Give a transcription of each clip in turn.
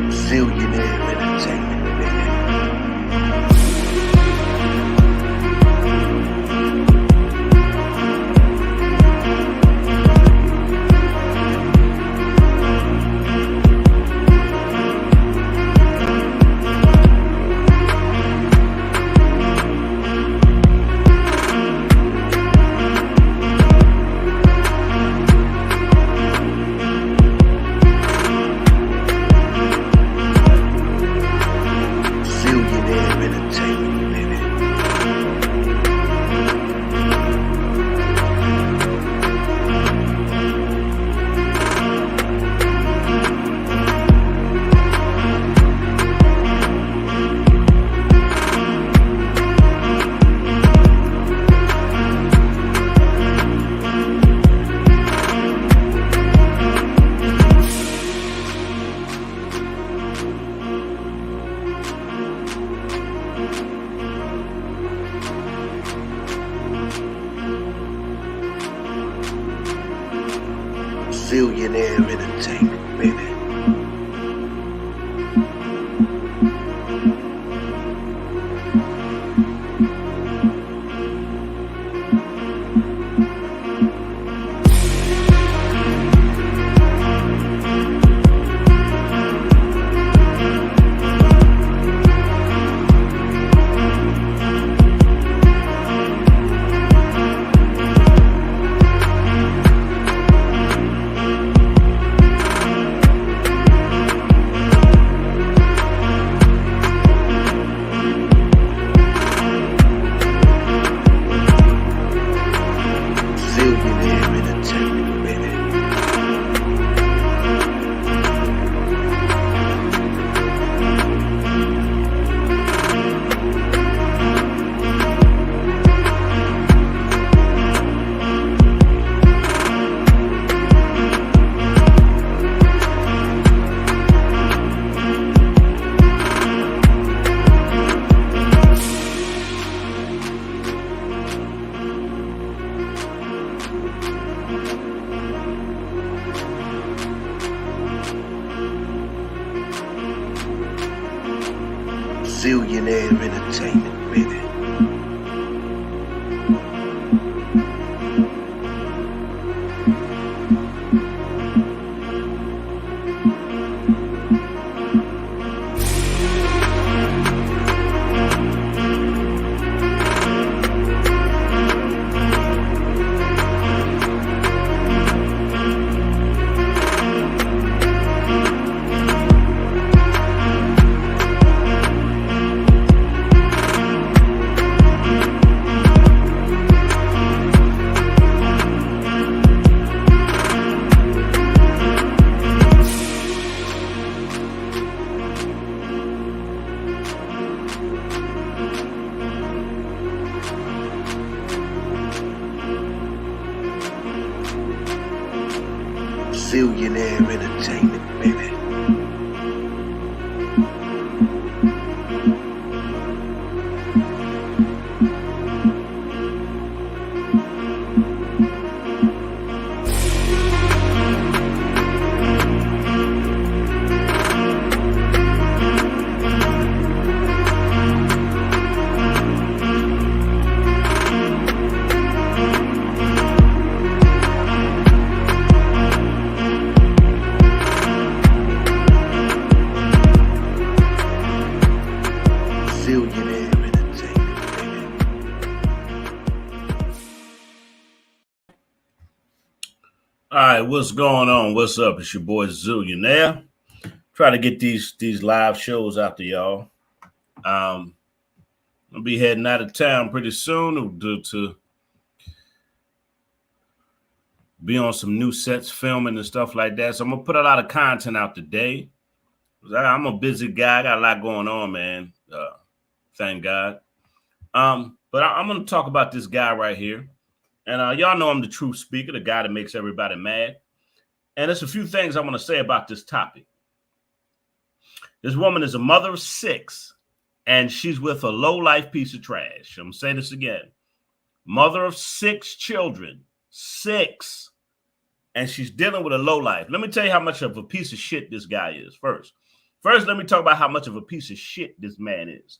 Zillionaire Entertainment, baby. Zillionaire Entertainment, baby. Zillionaire Entertainment, baby. Zillionaire Entertainment, baby. All right, what's going on? What's up? It's your boy Zillionaire. Try to get these live shows out to y'all. I'll be heading out of town pretty soon to be on some new sets, filming and stuff like that. So I'm gonna put a lot of content out today. I'm a busy guy. I got a lot going on, man. Thank God. But I'm gonna talk about this guy right here. And y'all know I'm the truth speaker, the guy that makes everybody mad. And there's a few things I want to say about this topic. This woman is a mother of 6, and she's with a low-life piece of trash. I'm going to say this again. Mother of 6 children. 6. And she's dealing with a lowlife. Let me tell you how much of a piece of shit this guy is first. First, let me talk about how much of a piece of shit this man is.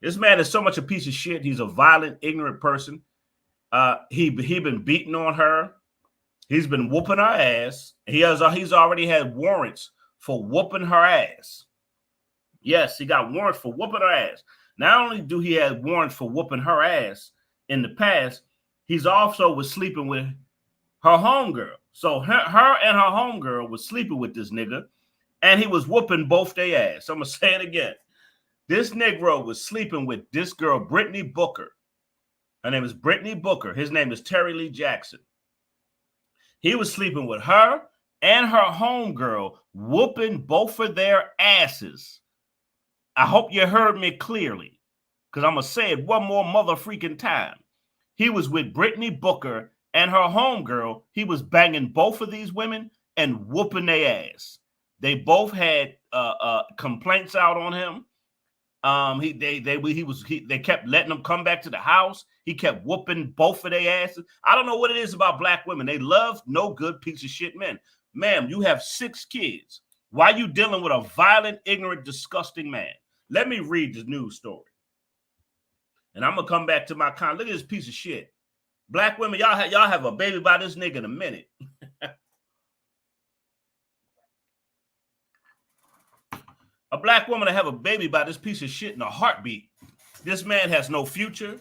This man is so much a piece of shit. He's a violent, ignorant person. He been beating on her. He's been whooping her ass. He's already had warrants for whooping her ass. Yes, he got warrants for whooping her ass. Not only do he have warrants for whooping her ass in the past, he's also was sleeping with her homegirl. So her and her homegirl was sleeping with this nigga, and he was whooping both their ass. I'm gonna say it again. This Negro was sleeping with this girl, Brittany Booker. Her name is Brittany Booker. His name is Terry Lee Jackson. He was sleeping with her and her homegirl, whooping both of their asses. I hope you heard me clearly, because I'm going to say it one more mother freaking time. He was with Brittany Booker and her homegirl. He was banging both of these women and whooping their ass. They both had complaints out on him. They kept letting him come back to the house. He kept whooping both of their asses. I don't know what it is about black women. They love no good piece of shit men. Ma'am, you have 6 kids. Why are you dealing with a violent, ignorant, disgusting man? Let me read the news story. And I'm going to come back to my comment. Look at this piece of shit. Black women, y'all have a baby by this nigga in a minute. A black woman to have a baby by this piece of shit in a heartbeat. This man has no future.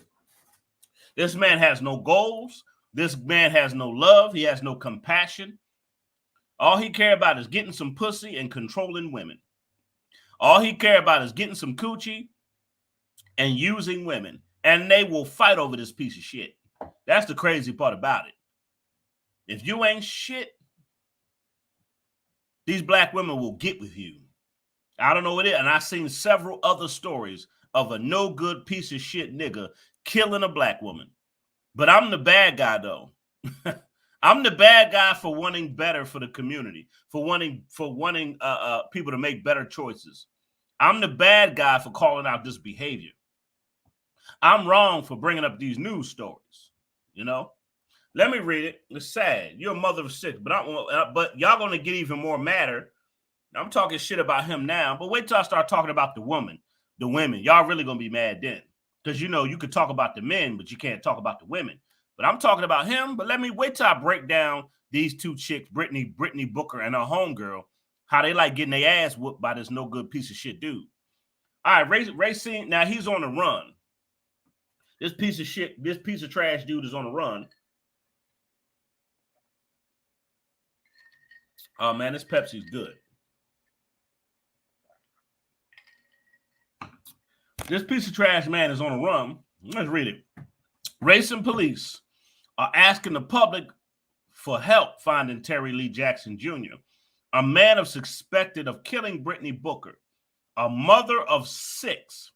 This man has no goals. This man has no love. He has no compassion. All he care about is getting some pussy and controlling women. All he care about is getting some coochie and using women. And they will fight over this piece of shit. That's the crazy part about it. If you ain't shit, these black women will get with you. I don't know what it is. And I've seen several other stories of a no good piece of shit nigga killing a black woman. But I'm the bad guy, though. I'm the bad guy for wanting better for the community, for wanting people to make better choices. I'm the bad guy for calling out this behavior. I'm wrong for bringing up these news stories. You know, let me read it. It's sad. You're a mother of 6, but y'all gonna get even more madder. I'm talking shit about him now, but wait till I start talking about the women. Y'all really gonna be mad then, because you could talk about the men, but you can't talk about the women. But I'm talking about him. But let me wait till I break down these 2 chicks, Brittany Booker and her homegirl, how they like getting their ass whooped by this no good piece of shit dude. All right, Racine. Now he's on the run. This piece of shit, this piece of trash dude is on the run. Oh man, this Pepsi's good. This piece of trash man is on a run. Let's read it. Racing police are asking the public for help finding Terry Lee Jackson Jr., a man of suspected of killing Brittany Booker, a mother of 6.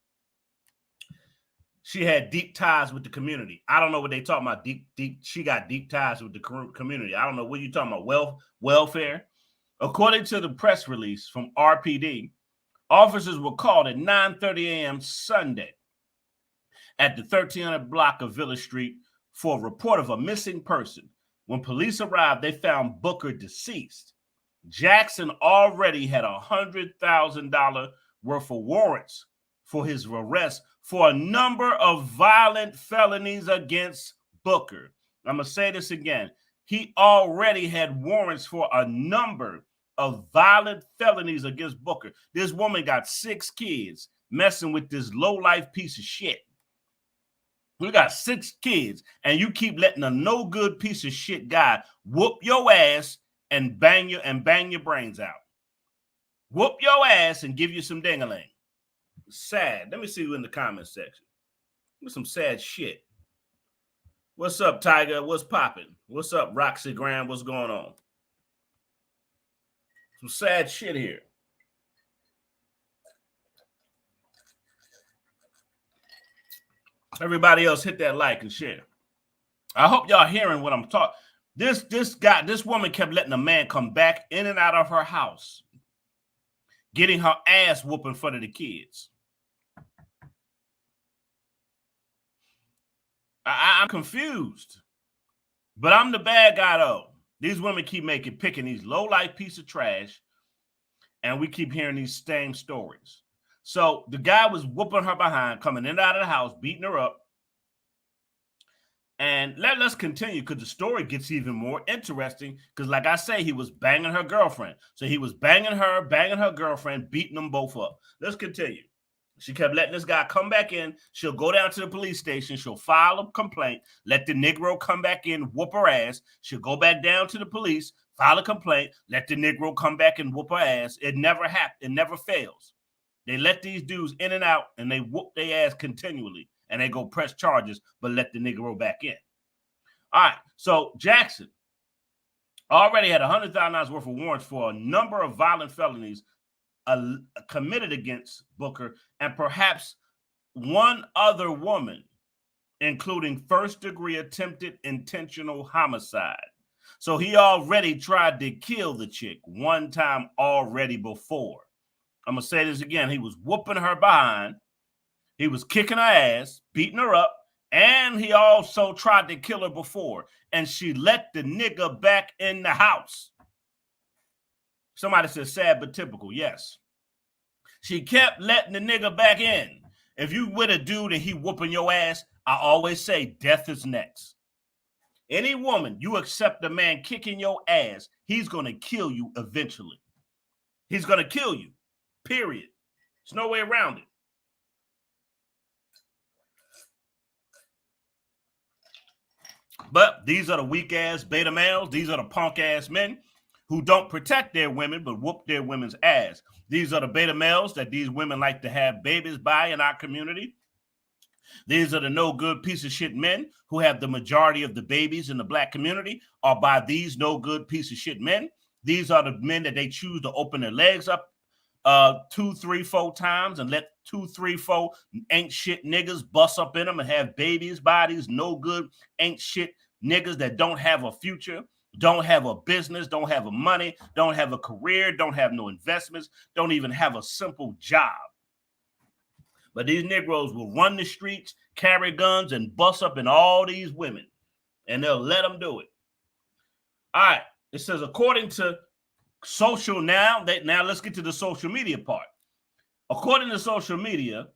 She had deep ties with the community. I don't know what they talking about. Deep. She got deep ties with the community. I don't know what you talking about. Welfare. According to the press release from RPD, officers were called at 9:30 a.m. Sunday at the 1300 block of Village Street for a report of a missing person. When police arrived, they found Booker deceased. Jackson already had $100,000 worth of warrants for his arrest for a number of violent felonies against Booker. I'm going to say this again. He already had warrants for a number of violent felonies against Booker. This woman got 6 kids messing with this low-life piece of shit. We got 6 kids, and you keep letting a no good piece of shit guy whoop your ass and bang your brains out. Whoop your ass and give you some ding-a-ling. Sad. Let me see you in the comment section. There's some sad shit. What's up, Tiger? What's popping? What's up, Roxy Graham? What's going on? Some sad shit here. Everybody else hit that like and share. I hope y'all hearing what I'm talking. This woman kept letting a man come back in and out of her house, getting her ass whooped in front of the kids. I'm confused. But I'm the bad guy, though. These women keep picking these low-life piece of trash, and we keep hearing these same stories. So the guy was whooping her behind, coming in and out of the house, beating her up. And let's continue, because the story gets even more interesting. Because, like I say, he was banging her girlfriend. So he was banging her girlfriend, beating them both up. Let's continue. She kept letting this guy come back in. She'll go down to the police station. She'll file a complaint. Let the Negro come back in, whoop her ass. She'll go back down to the police, file a complaint. Let the Negro come back and whoop her ass. It never happens. It never fails. They let these dudes in and out, and they whoop their ass continually. And they go press charges, but let the Negro back in. All right. So Jackson already had $100,000 worth of warrants for a number of violent felonies committed against Booker and perhaps one other woman, including first-degree attempted intentional homicide. So he already tried to kill the chick one time already before. I'm going to say this again. He was whooping her behind. He was kicking her ass, beating her up, and he also tried to kill her before. And she let the nigga back in the house. Somebody said sad but typical. Yes. She kept letting the nigga back in. If you with a dude and he whooping your ass, I always say death is next. Any woman, you accept a man kicking your ass, he's going to kill you eventually. He's going to kill you, period. There's no way around it. But these are the weak-ass beta males. These are the punk-ass men who don't protect their women but whoop their women's ass. These are the beta males that these women like to have babies by in our community. These are the no-good piece of shit men who have the majority of the babies in the black community are by these no-good piece of shit men. These are the men that they choose to open their legs up 2, 3, 4 times and let 2, 3, 4 ain't shit niggas bust up in them and have babies by these no good ain't shit niggas that don't have a future, don't have a business, don't have a money, don't have a career, don't have no investments, don't even have a simple job. But these Negroes will run the streets, carry guns, and bust up in all these women, and they'll let them do it. All right, it says according to social now let's get to the social media part. According to social media,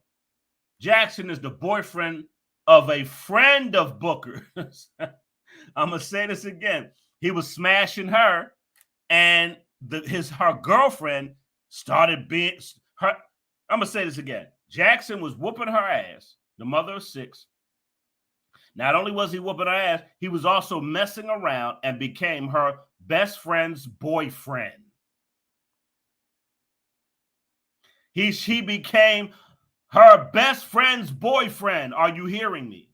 Jackson is the boyfriend of a friend of Booker's. I'm gonna say this again. He was smashing her, and her girlfriend started being her. I'm gonna say this again. Jackson was whooping her ass, the mother of 6. Not only was he whooping her ass, he was also messing around and became her best friend's boyfriend. He became her best friend's boyfriend. Are you hearing me?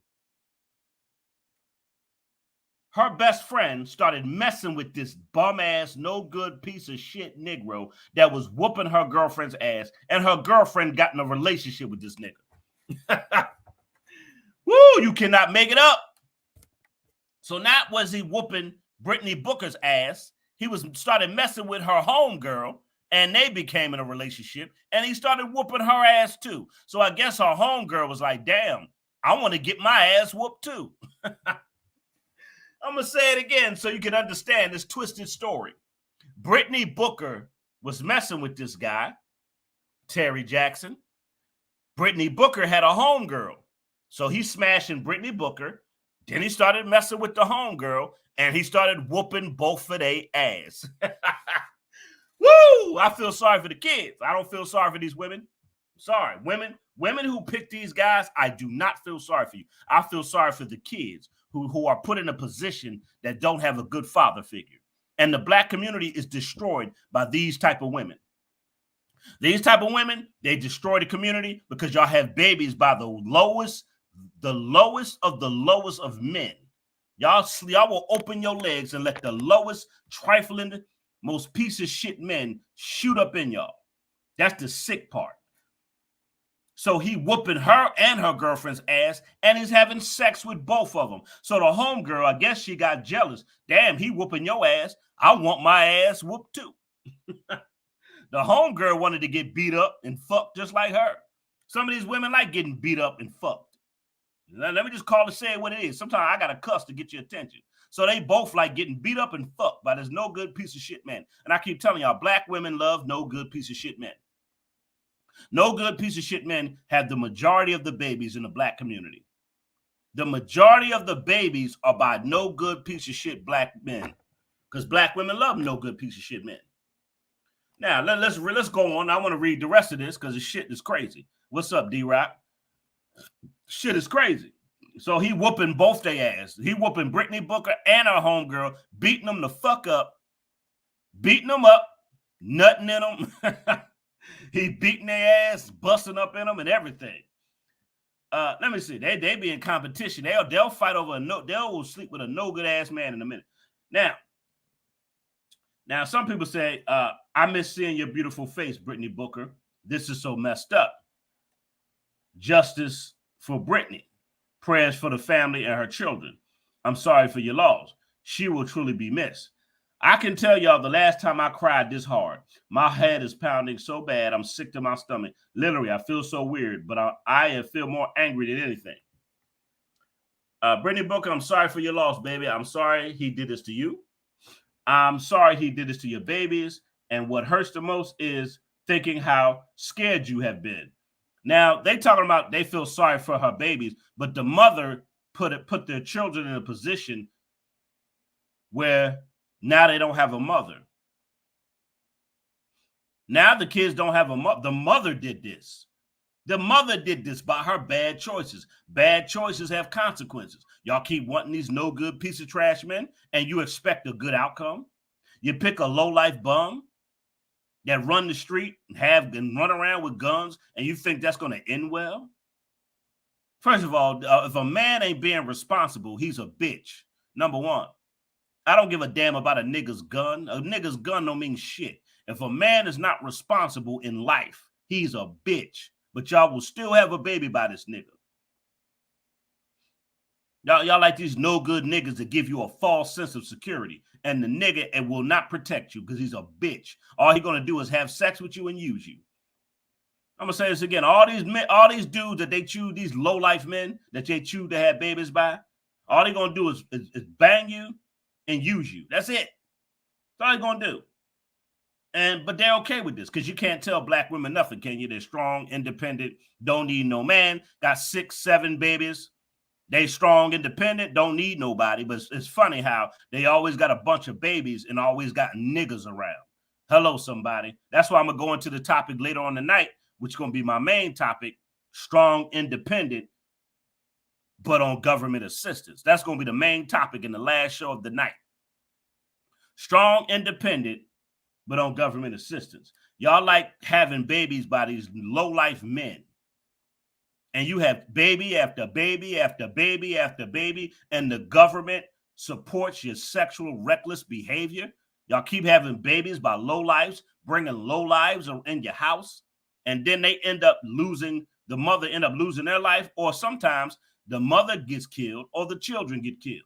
Her best friend started messing with this bum-ass, no-good piece of shit Negro that was whooping her girlfriend's ass, and her girlfriend got in a relationship with this nigga. Woo, you cannot make it up. So not was he whooping Brittany Booker's ass, he started messing with her homegirl, and they became in a relationship, and he started whooping her ass too. So I guess her homegirl was like, damn, I want to get my ass whooped too. I'm going to say it again so you can understand this twisted story. Brittany Booker was messing with this guy, Terry Jackson. Brittany Booker had a homegirl. So he's smashing Brittany Booker. Then he started messing with the homegirl, and he started whooping both of their ass. Woo! I feel sorry for the kids. I don't feel sorry for these women. Sorry. Women who pick these guys, I do not feel sorry for you. I feel sorry for the kids who are put in a position that don't have a good father figure. And the black community is destroyed by these type of women. These type of women, they destroy the community because y'all have babies by the lowest of the lowest of men. Y'all will open your legs and let the lowest, trifling, most piece of shit men shoot up in y'all. That's the sick part. So he whooping her and her girlfriend's ass, and he's having sex with both of them. So the homegirl, I guess she got jealous. Damn, he whooping your ass. I want my ass whooped too. The homegirl wanted to get beat up and fucked just like her. Some of these women like getting beat up and fucked. Let me just call it, say it what it is. Sometimes I got to cuss to get your attention. So they both like getting beat up and fucked by this no good piece of shit man. And I keep telling y'all, black women love no good piece of shit men. No good piece of shit men have the majority of the babies in the black community. The majority of the babies are by no good piece of shit black men, because black women love no good piece of shit men. Now let's go on. I want to read the rest of this because the shit is crazy. What's up, D-Rock? Shit is crazy. So he whooping both their ass. He whooping Brittany Booker and her homegirl, beating them the fuck up, beating them up, nutting in them. He beating their ass, busting up in them, and everything. Let me see. They be in competition. They'll fight over they'll sleep with a no good ass man in a minute. Now some people say, I miss seeing your beautiful face, Brittany Booker. This is so messed up. Justice for Brittany. Prayers for the family and her children. I'm sorry for your loss. She will truly be missed. I can tell y'all the last time I cried this hard, my head is pounding so bad, I'm sick to my stomach. Literally, I feel so weird, but I feel more angry than anything. Brittany Booker, I'm sorry for your loss, baby. I'm sorry he did this to you. I'm sorry he did this to your babies. And what hurts the most is thinking how scared you have been. Now, they talking about they feel sorry for her babies, but the mother put their children in a position where now they don't have a mother. Now the kids don't have a mother. The mother did this. The mother did this by her bad choices. Bad choices have consequences. Y'all keep wanting these no good piece of trash men, and you expect a good outcome. You pick a low-life bum that run the street and run around with guns, and you think that's going to end well? First of all, if a man ain't being responsible, he's a bitch. Number one. I don't give a damn about a nigga's gun. A nigga's gun don't mean shit. If a man is not responsible in life, he's a bitch. But y'all will still have a baby by this nigga. Y'all like these no good niggas that give you a false sense of security. And the nigga will not protect you because he's a bitch. All he's going to do is have sex with you and use you. I'm going to say this again. All these dudes that they choose, these low-life men that they choose to have babies by, all they're going to do is bang you and use you. That's it. That's all they're going to do. But they're okay with this because you can't tell black women nothing, can you? They're strong, independent, don't need no man, got 6, 7 babies. They strong, independent, don't need nobody. But it's funny how they always got a bunch of babies and always got niggas around. Hello, somebody. That's why I'm going to go into the topic later on tonight, which is going to be my main topic, strong, independent, but on government assistance. That's going to be the main topic in the last show of the night. Strong, independent, but on government assistance. Y'all like having babies by these low-life men. And you have baby after baby after baby after baby, and the government supports your sexual reckless behavior. Y'all keep having babies by low-lives, bringing low-lives in your house, and then the mother end up losing their life, or sometimes the mother gets killed or the children get killed.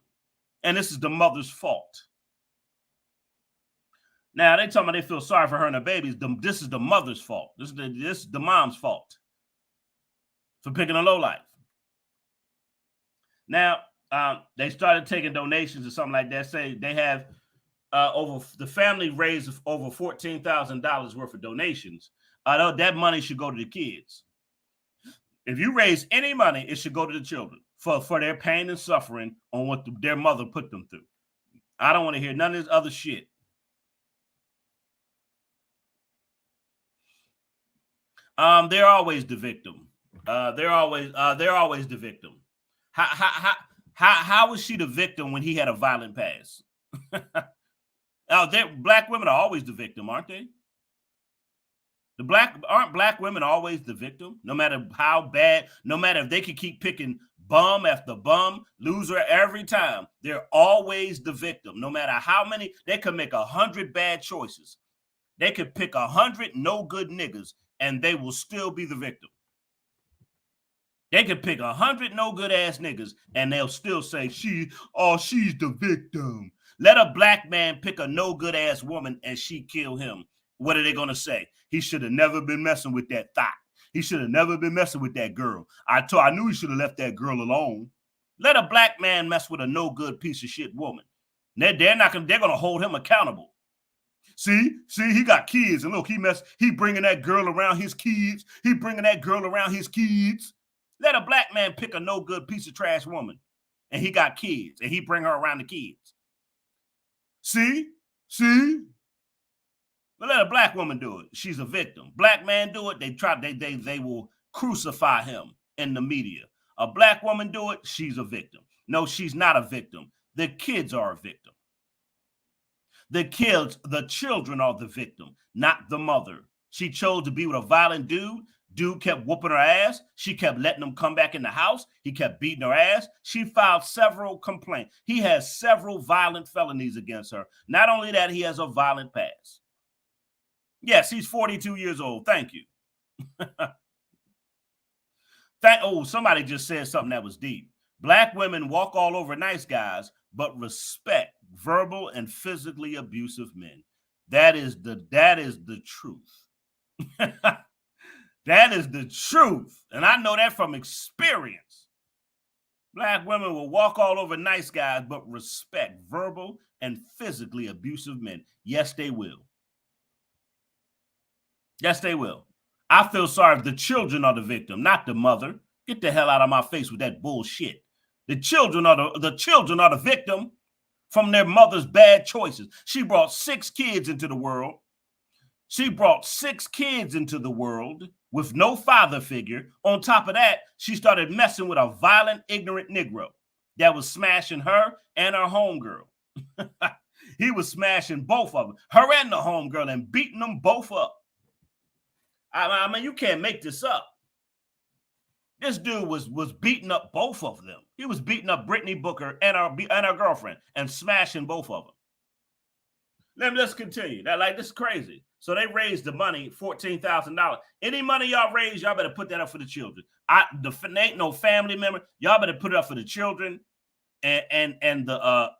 And this is the mother's fault. Now, they tell me they feel sorry for her and her babies. This is the mother's fault. This is the mom's fault for picking a lowlife. Now, they started taking donations or something like that. Say they have the family raised over $14,000 worth of donations. That money should go to the kids. If you raise any money, it should go to the children for their pain and suffering on what their mother put them through. I don't want to hear none of this other shit. They're always the victim. They're always the victim. How was she the victim when he had a violent past? Black women are always the victim, aren't they? Aren't black women always the victim? No matter how bad, no matter if they could keep picking bum after bum, loser every time, they're always the victim. No matter how many, they could make 100 bad choices. They could pick 100 no good niggas, and they will still be the victim. They could pick 100 no good ass niggas, and they'll still say she's the victim. Let a black man pick a no good ass woman, and she kill him. What are they gonna say? He should have never been messing with that thought. He should have never been messing with that girl. I knew he should have left that girl alone. Let a black man mess with a no good piece of shit woman. They're gonna hold him accountable. See, he got kids, and look, he bringing that girl around his kids. Let a black man pick a no good piece of trash woman, and he got kids, and he bring her around the kids. See, but let a black woman do it. She's a victim. Black man do it. They will crucify him in the media. A black woman do it. She's a victim. No, she's not a victim. The kids are a victim. The children are the victim, not the mother. She chose to be with a violent dude. Dude kept whooping her ass. She kept letting him come back in the house. He kept beating her ass. She filed several complaints. He has several violent felonies against her. Not only that, he has a violent past. Yes, he's 42 years old. Thank you. Somebody just said something that was deep. Black women walk all over nice guys, but respect verbal and physically abusive men. That is the truth. That is the truth. And I know that from experience. Black women will walk all over nice guys, but respect verbal and physically abusive men. Yes, they will. Yes, they will. I feel sorry if the children are the victim, not the mother. Get the hell out of my face with that bullshit. The children are the victim from their mother's bad choices. She brought 6 kids into the world. With no father figure. On top of that, she started messing with a violent, ignorant Negro that was smashing her and her homegirl. He was smashing both of them, her and the homegirl, and beating them both up. I mean, you can't make this up. This dude was beating up both of them. He was beating up Brittany Booker and her girlfriend and smashing both of them. Let's continue. This is crazy. So they raised the money, $14,000. Any money y'all raise, y'all better put that up for the children. Ain't no family member. Y'all better put it up for the children and the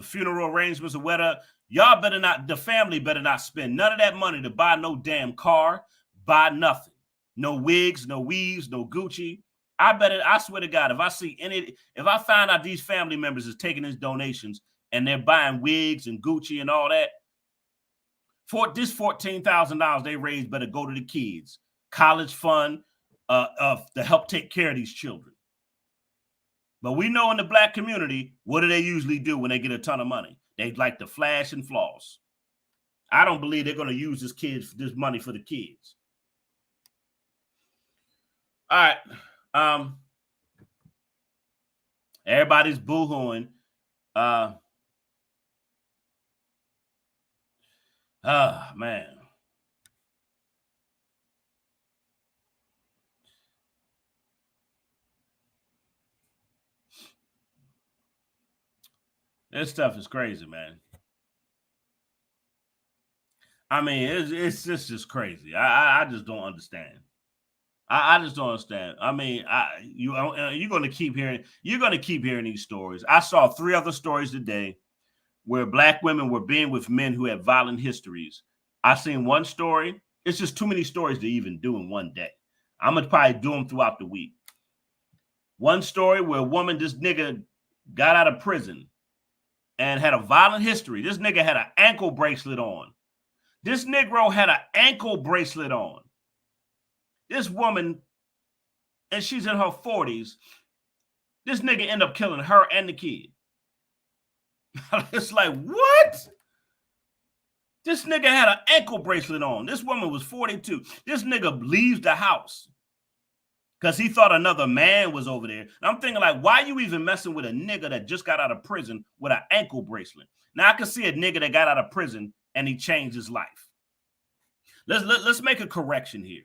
funeral arrangements or whatever. Y'all better not. The family better not spend none of that money to buy no damn car, buy nothing. No wigs, no weaves, no Gucci. I swear to God, if I find out these family members is taking these donations and they're buying wigs and Gucci and all that, for this $14,000 they raised better go to the kids, college fund, to help take care of these children. But we know in the black community, what do they usually do when they get a ton of money? They like to flash and floss. I don't believe they're going to use this money for the kids. All right. Everybody's boo-hooing. Man. This stuff is crazy, man. I mean, it's just crazy. I just don't understand. I just don't understand. I mean, you're going to keep hearing these stories. I saw 3 other stories today where black women were being with men who had violent histories. I seen one story. It's just too many stories to even do in one day. I'm going to probably do them throughout the week. One story where this nigga got out of prison and had a violent history. This nigga had an ankle bracelet on. This Negro had an ankle bracelet on. This woman, and she's in her 40s, this nigga ended up killing her and the kid. It's like, what? This nigga had an ankle bracelet on. This woman was 42. This nigga leaves the house because he thought another man was over there. And I'm thinking, like, why you even messing with a nigga that just got out of prison with an ankle bracelet? Now, I can see a nigga that got out of prison and he changed his life. Let's make a correction here.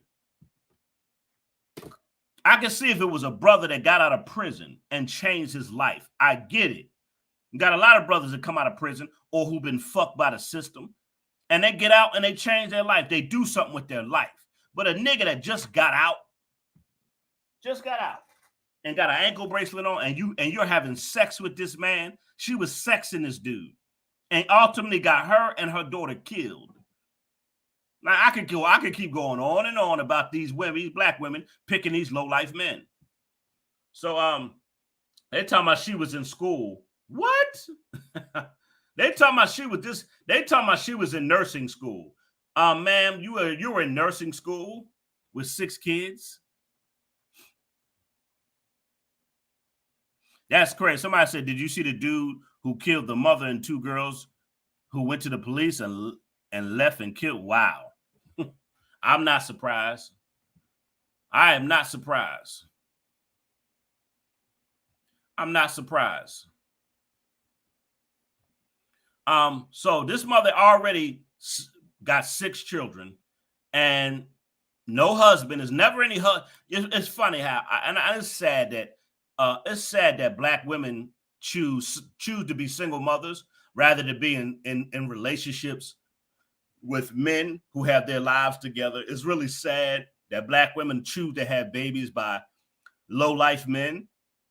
I can see if it was a brother that got out of prison and changed his life. I get it. You got a lot of brothers that come out of prison or who've been fucked by the system, and they get out and they change their life. They do something with their life. But a nigga that just got out and got an ankle bracelet on, and you're having sex with this man. She was sexing this dude and ultimately got her and her daughter killed. Now I could keep going on and on about these women, these black women picking these low life men. So they talking about she was in school. What? They talking about she was this. They talking about she was in nursing school. Ma'am, you were in nursing school with 6 kids. That's crazy. Somebody said, "Did you see the dude who killed the mother and 2 girls who went to the police and left and killed?" Wow. I'm not surprised. I am not surprised. I'm not surprised. So this mother already got 6 children and no husband. Is never any husband. It's funny how, it's sad that black women choose to be single mothers rather than be in relationships with men who have their lives together. It's really sad that black women choose to have babies by low life men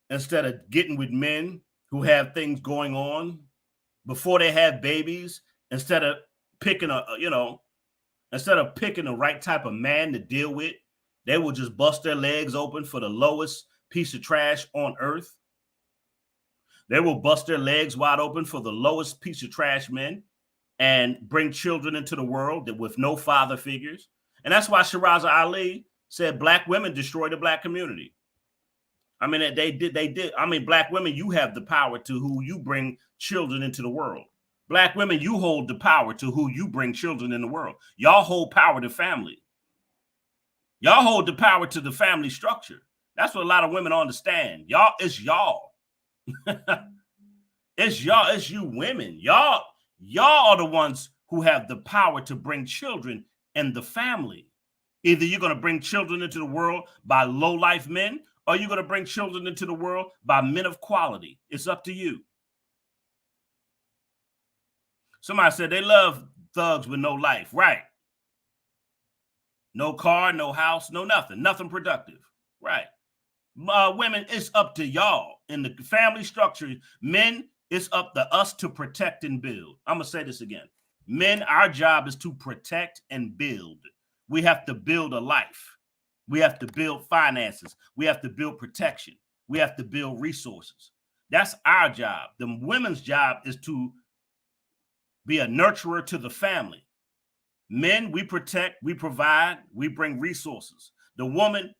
instead of getting with men who have things going on before they have babies, instead of picking picking the right type of man to deal with. They will just bust their legs open for the lowest piece of trash on earth. They will bust their legs wide open for the lowest piece of trash men and bring children into the world with no father figures. And that's why Shiraza Ali said black women destroy the black community. I mean, they did. I mean, black women, you have the power to who you bring children into the world. Black women, you hold the power to who you bring children in the world. Y'all hold power to family. Y'all hold the power to the family structure. That's what a lot of women understand. Y'all, it's y'all. It's y'all, it's you women. Y'all are the ones who have the power to bring children in the family. Either you're going to bring children into the world by low life men, or you're going to bring children into the world by men of quality. It's up to you. Somebody said they love thugs with no life. Right. No car, no house, no nothing. Nothing productive. Right. Women, it's up to y'all. In the family structure, men, it's up to us to protect and build. I'm going to say this again. Men, our job is to protect and build. We have to build a life. We have to build finances. We have to build protection. We have to build resources. That's our job. The women's job is to be a nurturer to the family. Men, we protect, we provide, we bring resources. The woman,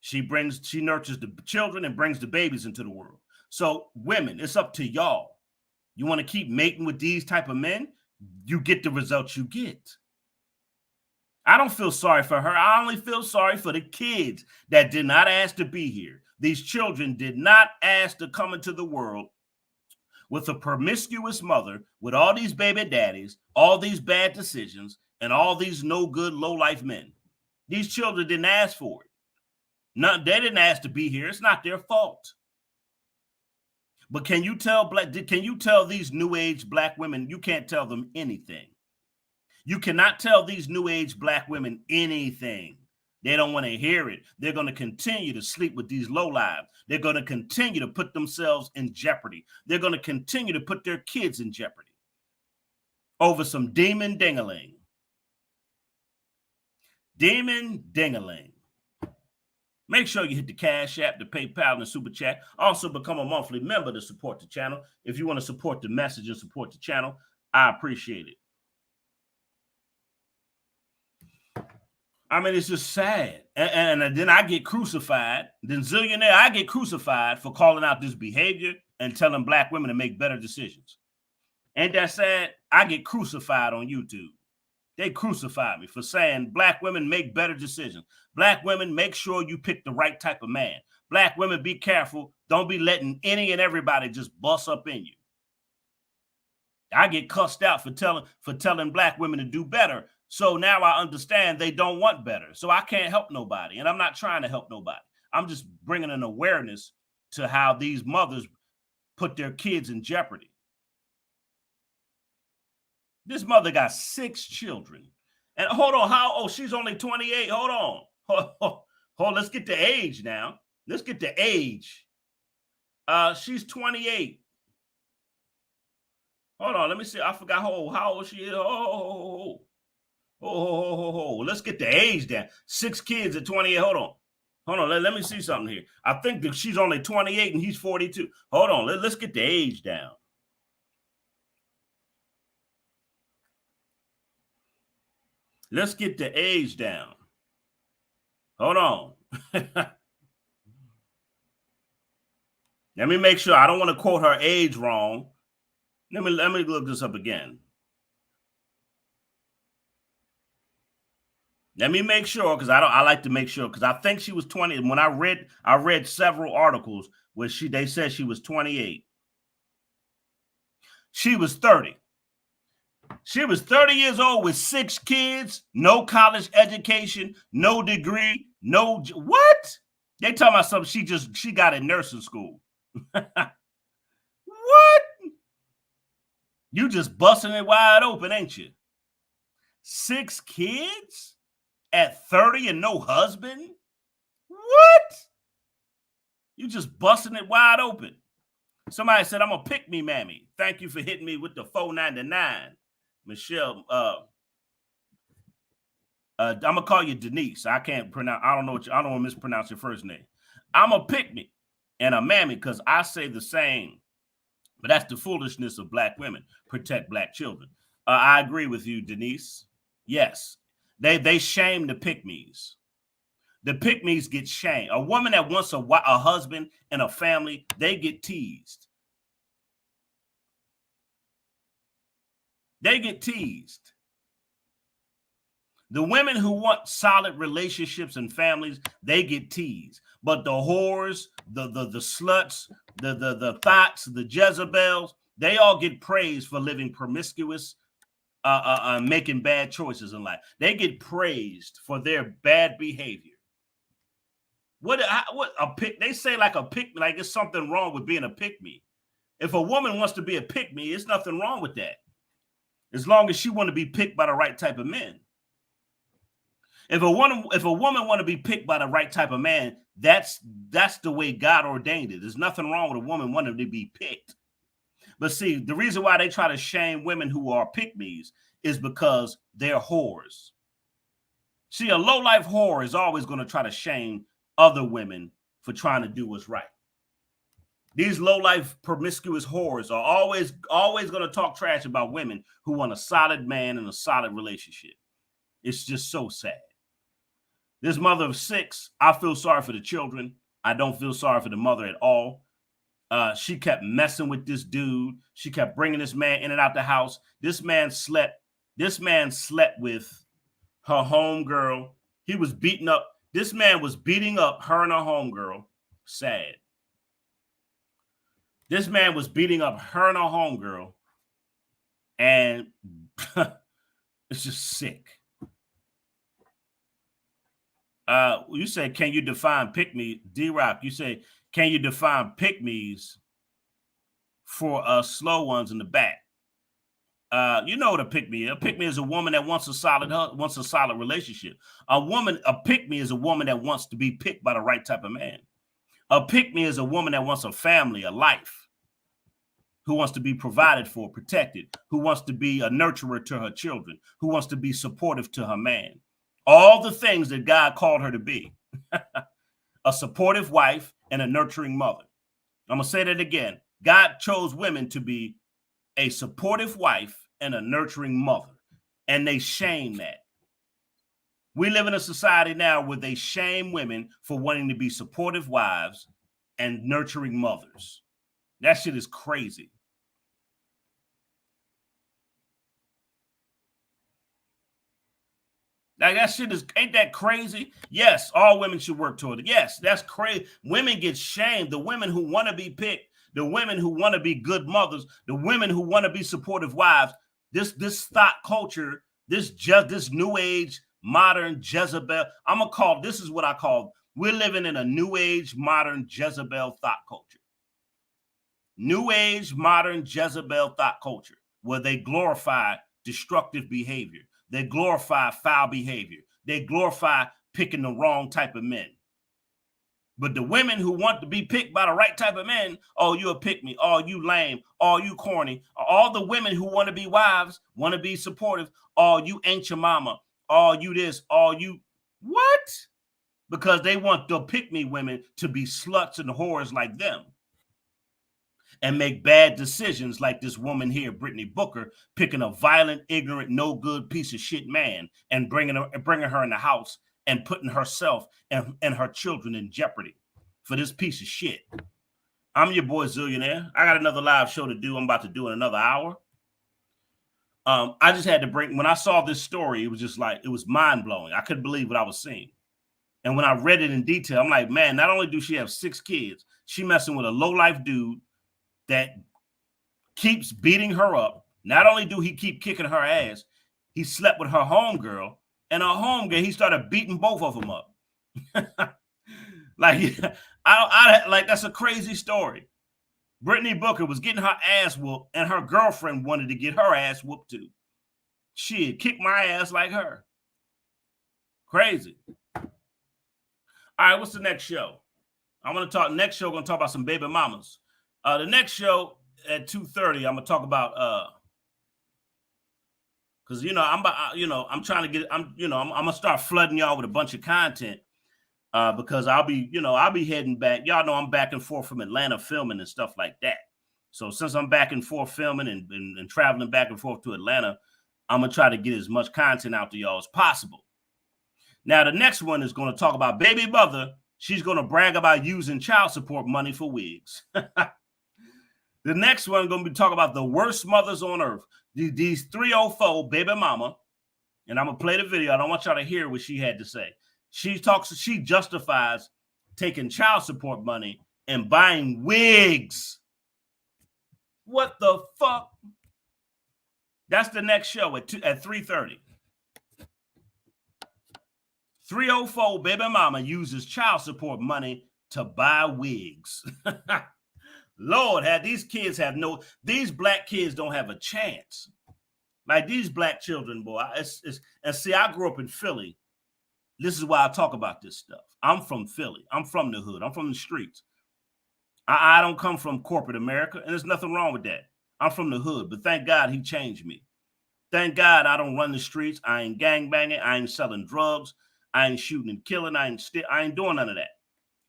she nurtures the children and brings the babies into the world. So women, it's up to y'all. You want to keep mating with these type of men, you get the results you get. I don't feel sorry for her. I only feel sorry for the kids that did not ask to be here. These children did not ask to come into the world with a promiscuous mother, with all these baby daddies, all these bad decisions, and all these no good low life men. These children didn't ask for it. No, they didn't ask to be here. It's not their fault. But can you tell these new age black women, you can't tell them anything. You cannot tell these new age black women anything. They don't want to hear it. They're going to continue to sleep with these lowlives. They're going to continue to put themselves in jeopardy. They're going to continue to put their kids in jeopardy over some demon ding-a-ling. Demon ding-a-ling. Make sure you hit the Cash App, the PayPal, and the Super Chat. Also become a monthly member to support the channel. If you want to support the message and support the channel, I appreciate it. I mean, it's just sad. And then I get crucified. Then zillionaire, I get crucified for calling out this behavior and telling black women to make better decisions. Ain't that sad? I get crucified on YouTube. They crucified me for saying black women make better decisions. Black women, make sure you pick the right type of man. Black women, be careful. Don't be letting any and everybody just bust up in you. I get cussed out for telling black women to do better. So now I understand they don't want better. So I can't help nobody. And I'm not trying to help nobody. I'm just bringing an awareness to how these mothers put their kids in jeopardy. This mother got 6 children. And hold on, how old? She's only 28. Hold on. Hold, let's get the age now. Let's get the age. She's 28. Hold on, let me see. I forgot how old she is. Oh. Oh, let's get the age down. 6 kids at 28. Hold on. Let me see something here. I think that she's only 28 and he's 42. Hold on. Let's get the age down. Let's get the age down. Hold on. Let me make sure. I don't want to quote her age wrong. Let me look this up again. Let me make sure, because I like to make sure, because I think she was 20. When I read several articles where they said she was 28. She was 30. She was 30 years old with 6 kids, no college education, no degree, no what? They talking about something she got in nursing school. What? You just busting it wide open, ain't you? 6 kids at 30 and no husband? What? You just busting it wide open. Somebody said, I'm a pick me mammy. Thank you for hitting me with the $4.99. Michelle, I'm gonna call you Denise. I can't pronounce, I don't want to mispronounce your first name. I'm a pick me and a mammy because I say the same. But that's the foolishness of black women. Protect black children. I agree with you, Denise. Yes, they shame the pick-me's. The pick-me's get shamed. A woman that wants a husband and a family, they get teased. They get teased. The women who want solid relationships and families, they get teased. But the whores, the sluts, the thots, the Jezebels, they all get praised for living promiscuous, making bad choices in life. They get praised for their bad behavior. What a pick? They say like it's something wrong with being a pick me. If a woman wants to be a pick me, it's nothing wrong with that, as long as she want to be picked by the right type of men. If a woman want to be picked by the right type of man, that's the way God ordained it. There's nothing wrong with a woman wanting to be picked. But see, the reason why they try to shame women who are pick-me's is because they're whores. See, a low-life whore is always going to try to shame other women for trying to do what's right. These low-life promiscuous whores are always going to talk trash about women who want a solid man and a solid relationship. It's just so sad. This mother of 6, I feel sorry for the children. I don't feel sorry for the mother at all. She kept messing with this dude. She kept bringing this man in and out the house. This man slept with her homegirl. He was beating up. This man was beating up her and her homegirl. Sad. This man was beating up her and her homegirl. And it's just sick. You say, can you define pick-me? D-Rock, you say, can you define pick-me's for slow ones in the back? You know what a pick-me is. A pick-me is a woman that wants a solid relationship. A pick-me is a woman that wants to be picked by the right type of man. A pick-me is a woman that wants a family, a life, who wants to be provided for, protected, who wants to be a nurturer to her children, who wants to be supportive to her man. All the things that God called her to be. A supportive wife and a nurturing mother. I'm going to say that again. God chose women to be a supportive wife and a nurturing mother. And they shame that. We live in a society now where they shame women for wanting to be supportive wives and nurturing mothers. That shit is crazy. Like that shit ain't that crazy? Yes, all women should work toward it. Yes, that's crazy. Women get shamed. The women who want to be picked, the women who want to be good mothers, the women who want to be supportive wives. This thought culture, this new age modern Jezebel. This is what I call. We're living in a new age modern Jezebel thought culture. New age modern Jezebel thought culture, where they glorify destructive behavior. They glorify foul behavior. They glorify picking the wrong type of men. But the women who want to be picked by the right type of men, oh, you a pick me, oh, you lame, oh, you corny. All the women who want to be wives, want to be supportive, oh, you ain't your mama, all you this, all you what? Because they want the pick-me women to be sluts and whores like them and make bad decisions like this woman here, Brittany Booker, picking a violent, ignorant, no good piece of shit man and bringing her in the house and putting herself and her children in jeopardy for this piece of shit. I'm your boy Zillionaire. I got another live show to do. I'm about to do in another hour. I just had to when I saw this story, it was just like, it was mind-blowing. I couldn't believe what I was seeing. And when I read it in detail, I'm like, man, not only do she have 6 kids, she messing with a low-life dude that keeps beating her up. Not only do he keep kicking her ass, he slept with her homegirl, and her homegirl, he started beating both of them up. Like, like that's a crazy story. Brittany Booker was getting her ass whooped, and her girlfriend wanted to get her ass whooped too. Shit, kick my ass like her. Crazy. All right, what's the next show? I'm going to talk about some baby mamas. The next show at 2:30, I'm gonna talk about because I'm trying to get I'm gonna start flooding y'all with a bunch of content because I'll be heading back. Y'all know I'm back and forth from Atlanta filming and stuff like that. So since I'm back and forth filming and traveling back and forth to Atlanta, I'm gonna try to get as much content out to y'all as possible. Now the next one is going to talk about baby mother. She's going to brag about using child support money for wigs. The next one, I'm going to be talking about the worst mothers on earth. These 304 baby mama, and I'm going to play the video. I don't want y'all to hear what she had to say. She justifies taking child support money and buying wigs. What the fuck? That's the next show at 3:30. 304 baby mama uses child support money to buy wigs. Lord, these these black kids don't have a chance. Like these black children, boy. And see, I grew up in Philly. This is why I talk about this stuff. I'm from Philly. I'm from the hood. I'm from the streets. I don't come from corporate America, and there's nothing wrong with that. I'm from the hood, but thank God he changed me. Thank God I don't run the streets. I ain't gangbanging. I ain't selling drugs. I ain't shooting and killing. I ain't doing none of that.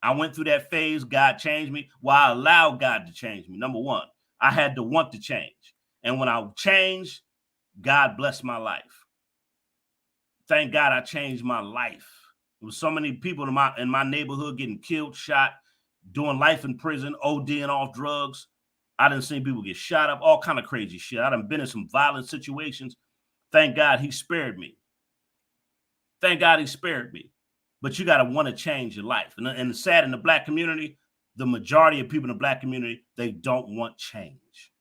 I went through that phase. God changed me. Well, I allowed God to change me. Number one, I had to want to change. And when I changed, God blessed my life. Thank God I changed my life. There was so many people in my neighborhood getting killed, shot, doing life in prison, ODing off drugs. I done seen people get shot up, all kind of crazy shit. I done been in some violent situations. Thank God he spared me. Thank God he spared me. But you got to want to change your life. And it's sad in the black community, the majority of people in the black community, they don't want change.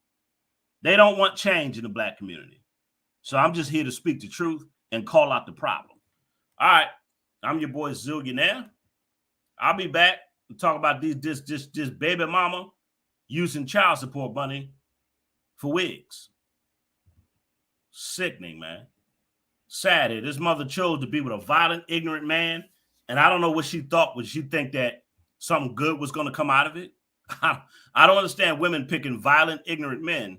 They don't want change in the black community. So I'm just here to speak the truth and call out the problem. All right. I'm your boy Zillionaire. I'll be back and talk about this baby mama using child support money for wigs. Sickening, man. Sad. This mother chose to be with a violent, ignorant man. And I don't know what she thought. Would she think that something good was going to come out of it? I don't understand women picking violent, ignorant men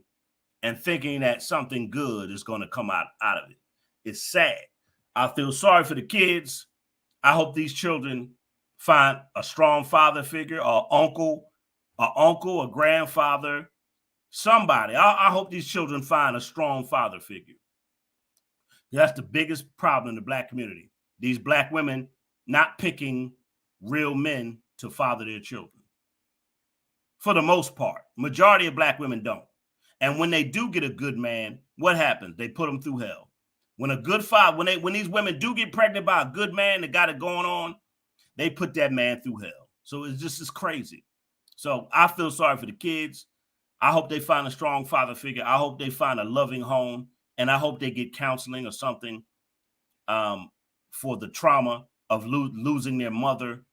and thinking that something good is going to come out of it. It's sad. I feel sorry for the kids. I hope these children find a strong father figure, or uncle, a grandfather, somebody. I hope these children find a strong father figure. That's the biggest problem in the black community. These black women not picking real men to father their children. For the most part, majority of black women don't. And when they do get a good man, what happens? They put them through hell. When a good father, when these women do get pregnant by a good man that got it going on, they put that man through hell. So it's crazy. So I feel sorry for the kids. I hope they find a strong father figure. I hope they find a loving home, and I hope they get counseling or something for the trauma of losing their mother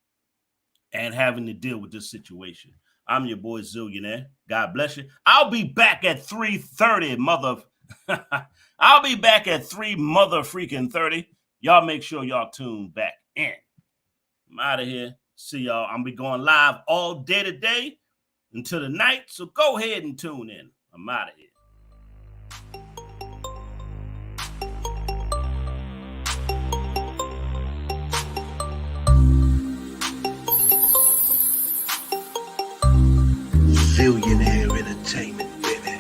and having to deal with this situation. I'm your boy Zillionaire. God bless you. I'll be back at 3:30, mother. I'll be back at 3 mother freaking 30. Y'all make sure y'all tune back in. I'm out of here. See y'all. I'm be going live all day today until the night. So go ahead and tune in. I'm out of here. Zillionaire Entertainment, baby.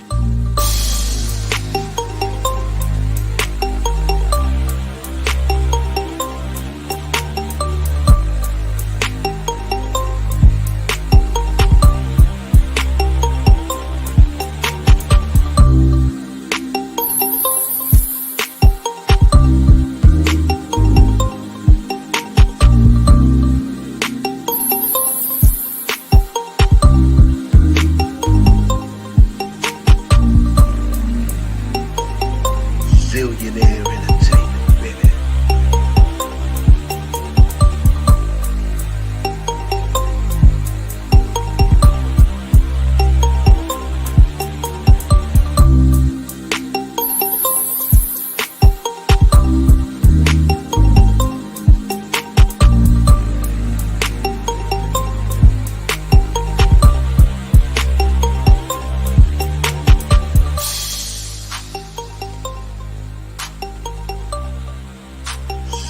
Zillionaire Entertainment, baby.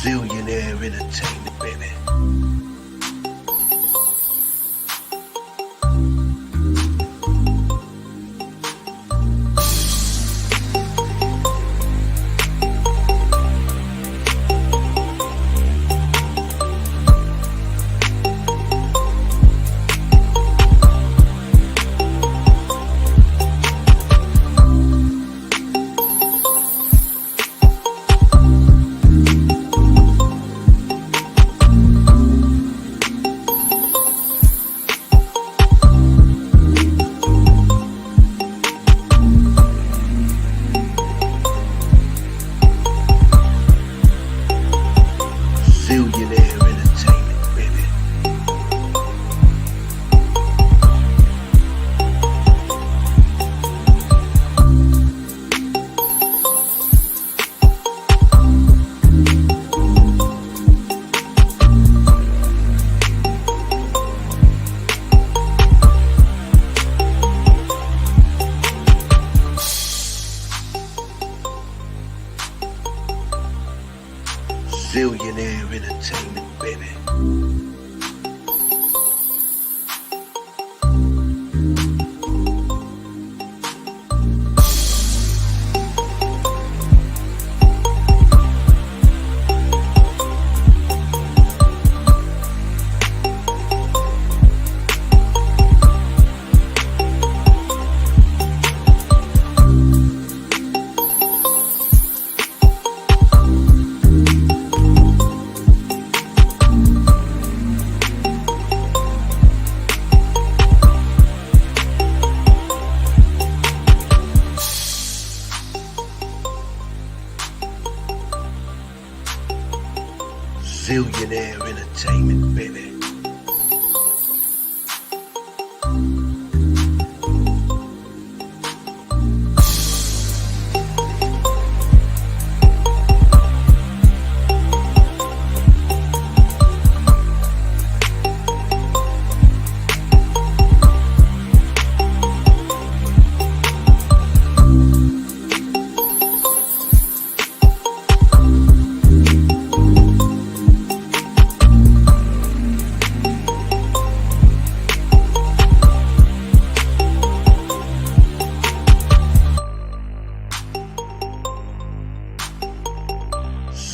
Zillionaire Entertainment, baby. Zillionaire Entertainment, baby. Zillionaire Entertainment, baby. Zillionaire Entertainment, baby.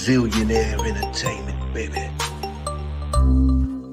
Zillionaire Entertainment, baby.